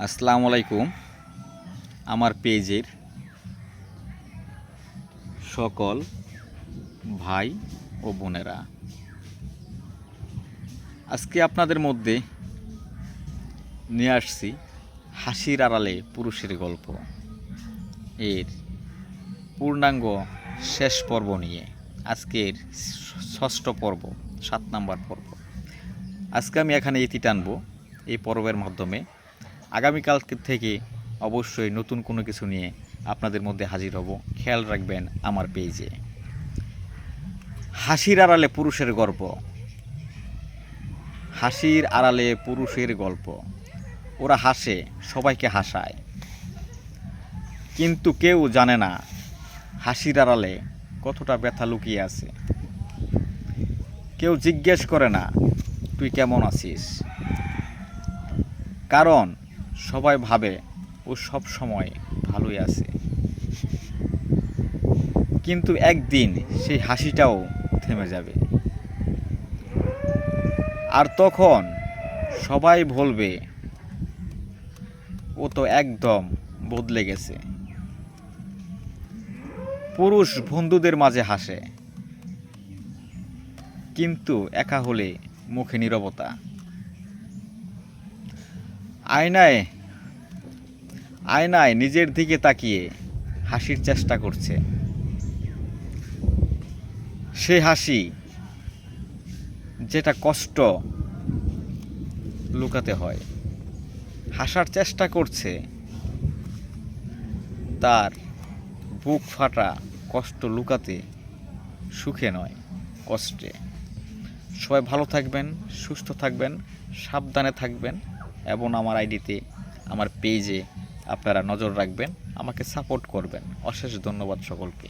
আসসালামু আলাইকুম। আমার পেজের সকল ভাই ও বোনেরা, আজকে আপনাদের মধ্যে নিয়ে আসছি হাসির আড়ালে পুরুষের গল্প এর পূর্ণাঙ্গ শেষ পর্ব নিয়ে। আজকের ষষ্ঠ পর্ব, 7 নম্বর পর্ব। আজকে আমি এখানে ইতি টানব এই পর্বের মাধ্যমে। আগামীকাল থেকে অবশ্যই নতুন কোনো কিছু নিয়ে আপনাদের মধ্যে হাজির হব। খেয়াল রাখবেন আমার পেজে। হাসির আড়ালে পুরুষের গল্প। হাসির আড়ালে পুরুষের গল্প। ওরা হাসে, সবাইকে হাসায়, কিন্তু কেউ জানে না হাসির আড়ালে কতটা ব্যথা লুকিয়ে আছে। কেউ জিজ্ঞেস করে না তুই কেমন আছিস, কারণ সবাই ভাবে ও সব সময় ভালোই আছে। কিন্তু একদিন সেই হাসিটাও থেমে যাবে, আর তখন সবাই বলবে ও তো একদম বদলে গেছে। পুরুষ বন্ধুদের মাঝে হাসে, কিন্তু একা হলে মুখে নীরবতা। আয়নায় নিজের দিকে তাকিয়ে হাসির চেষ্টা করছে। সে হাসি যেটা কষ্ট লুকাতে হয়। হাসার চেষ্টা করছে, তার বুক ফাটা কষ্ট লুকাতে, সুখে নয় কষ্টে। সবাই ভালো থাকবেন, সুস্থ থাকবেন, সাবধানে থাকবেন, এবং আমার আইডিতে, আমার পেজে আপনারা নজর রাখবেন, আমাকে সাপোর্ট করবেন। অশেষ ধন্যবাদ সকলকে।